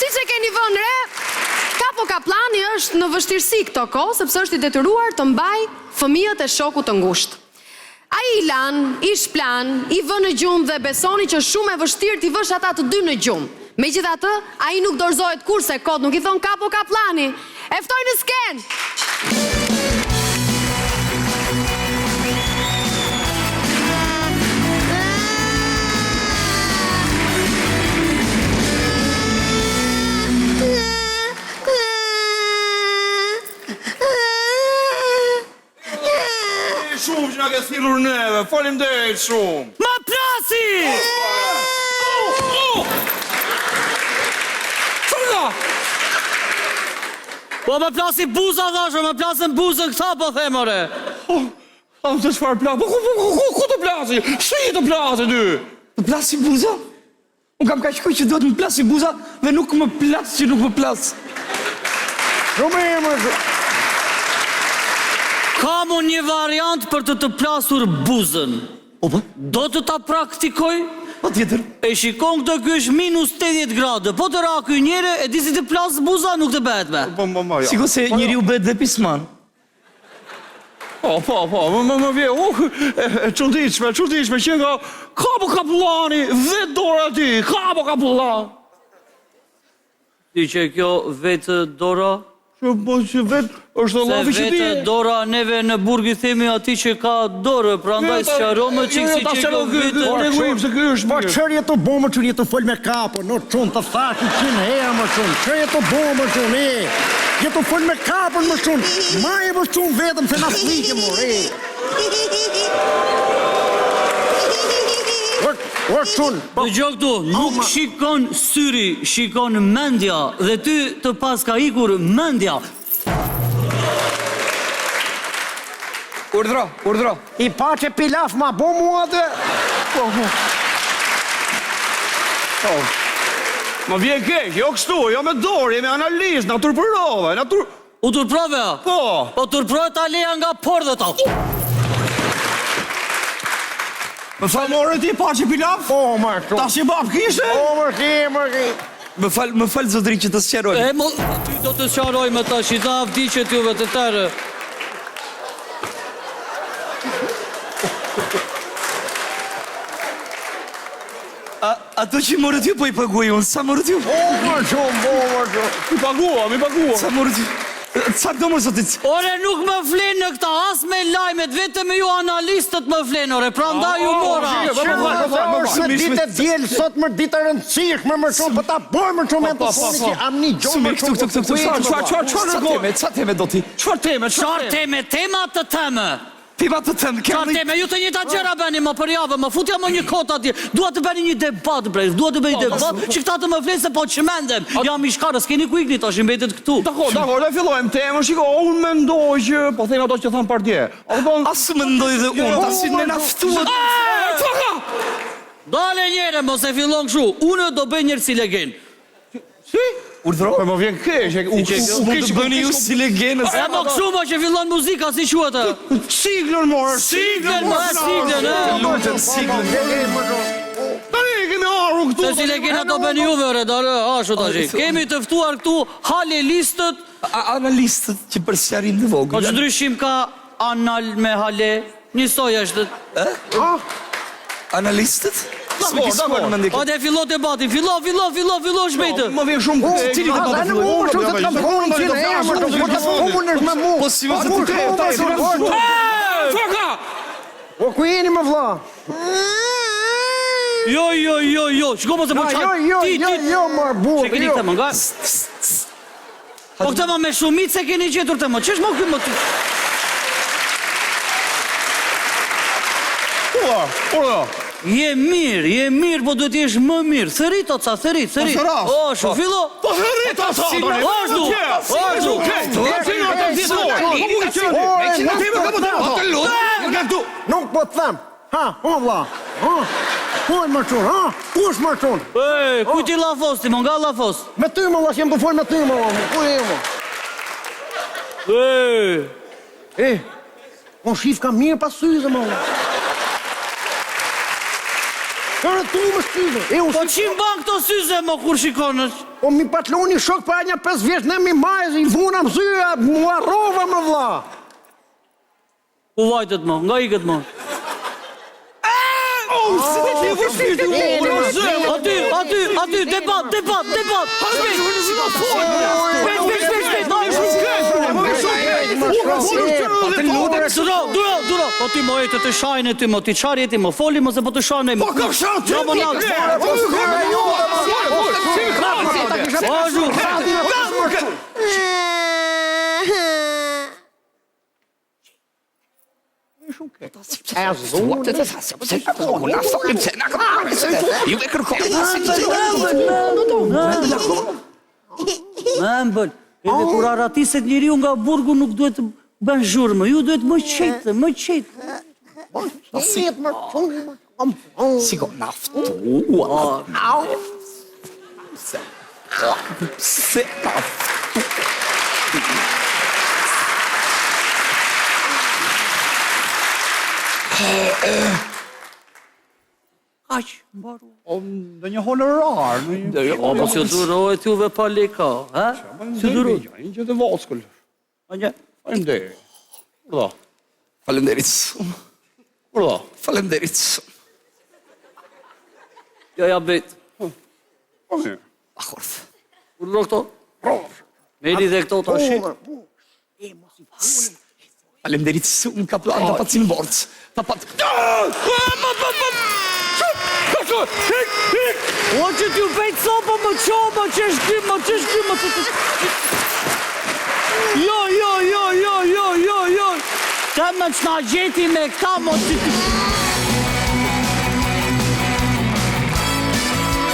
Si që keni vënë re, Kapo Kaplani është në vështirësi këto kohë, sepse është i detyruar të mbaj fëmijët e shokut të ngushtë. Ai i lan, i shplan, i vë në gjumë dhe besoni që shumë e vështirë t'i vësh ata të dy në gjumë. Megjithatë, ai nuk dorëzohet kurse kot nuk i thon Kapo Kaplani. E ftoj në skenë. Shumë që nga ke thirrur neve, faleminderit shumë. Ma plasi! Çfarë? Po ma plasi buza dhashë, ma plasën buzën këta po themore. Të çfarë plas? Ku të plasi? Si të plasi ty? Më plasi buza? Unë kam ka shkuj që duhet më plasi buza dhe nuk më plas që nuk më plas. Shumë e më... Kam unë një variant për të plasur buzën. Opa? Do të ta praktikoj? Po tjetër. E shikon këtë ky është minus 80 gradë. Po të ra ky njëre e di si të plas buza nuk të bëhet me. Po, ja. Siko se njeriu bëhet dhe pisman. Po, më vje, e çuditshme, që nga Kapo Kaplani, vetë dora ti, Kapo Kaplani. Ti që kjo vetë dora? Që vetë është lavi që ti. Se vetë dora neve në burg i themi ati që ka dorë, pra ndaj sqarome qik si që kjo vetë... Po qërje të bomë që një të fol me Kapo, në qunë të thashë 100 herë më qunë, qërje të bomë që një, je të fol me Kapo më qunë, ma e më qunë vetëm se në slike më re. Dë gjo këtu, nuk shikon syri, shikon mendja, dhe ty të pas ka ikur mendja. Urdhro. I pa që pilaf ma bo mua dhe... Më vjen keq, jo kështu, jo me dorë, jemi analizë, na turpërove, U turprove, a? Po. Po turprove ta leja nga pordhët, a? Më falë more ti pa që pilaf? Po, më shumë. Ta që bab kishe? Po, më shi. Më fal zotri që të sqaroj. E, ty do të sqaroj me ta, që ta avdiqet juve të tërë. Ato që morët ju po i paguaj unë, sa morët ju? Po, më shumë. Mi pagua. Sa morët ju? Sa do më zotit? Ore, nuk më flenë në këta, as me lajmet, vetëm ju analistët më flenë, ore, pra ndaj ju mora. Se ditë e djelë, sot më ditë e rëndësishme më shumë, për ta bërë më shumë e të foni që am një gjonë më shumë. Sa teme do ti? Qarë tema të teme. Pima të teme, Qarë teme, ju të njëta gjera bëni më për javë, më futja më një kota atje. Dua të bëni një debat, bre, dua të bëni debat, që këta të më flenë se po që mendem. Jam i shkarë, s'keni ku ikni, tash i mbetet këtu. Dakor, le fillojmë temën, shiko, unë mendoj që, po thejnë ato që thanë partje. Asë mendoj dhe unë, tasin me naftuat. Dale njere, mos e fillon këshu, unë do bëj njërë si legend. Si? Urdhro? Më vjen keq, U kishë bëni ju si legenës. E më këshu më që fillon muzika, si quatë? Siglën, morë. Siglën, Lutën, siglën. Tani kemi arru këtu. Se si legenda do bëni juve, re, dale, ashu të gjithë. Kemi tëftuar këtu hale listët. Analistët që për sqarim të vogël. Po që ndryshim ka anal me hale, njësoj është. Analistët? Po dhe fillo debati, fillo shmejtë. Më vjen shumë keq. Cili debati Në mu shumë se të kam thonë që në e më shumë, po të unë është me mu. Po si vëzë të Faka! Po ku jeni më vla? Jo, shko më se po qatë. Jo, më burë. Që keni këtë më nga? Po këtë më me shumit se keni gjetur të më. Qesh më këtë më të... Je mirë, po duhet jesh më mirë. Thërit, o ca, thërit. O, shu, fillo. Po thërit, o ca. Nuk po të them. Ha, o vla. Ku e më qunë, ha? Ku është më qunë? Ku ti lafos, ti më nga lafos? Me ty më vla, që jem të folë me ty më vla. Ku e më? Po shif ka mirë pas syze më vla. rëtu më syze. Po qim ban këto syze, mo, kur shikonësh? Po mi patloni shok pa një 5 vjeç në mi majzë, i vuna më zyja, mu arrova më vla. Ku vajtët, mo, nga ikët, mo? Aty, debat! Duro! Po ti mo e të shajnë ti mo, ti qarje ti mo, foli mo se po të shajnë mo. Po ka shajnë ti mo! Mëmbël, edhe kur aratiset njeriu nga burgu nuk duhet të bën zhurmë, ju duhet më qetë. Si ko naftua. Se Aq, mbaru. Dhe një honorar. Po si durohet juve pa leka, ha? Si durohet? Një që të voskull. Faleminderit. Kurdo? Faleminderit. Kurdo? Faleminderit. Ja bet. Po mirë. Akord. Kurdo këto? Meri dhe këto tash. Faleminderit shumë kaplan ta pacim borc. O që t'ju bejt sopa më qoba, që shkim. Jo. Të më që na gjeti me këta, mo që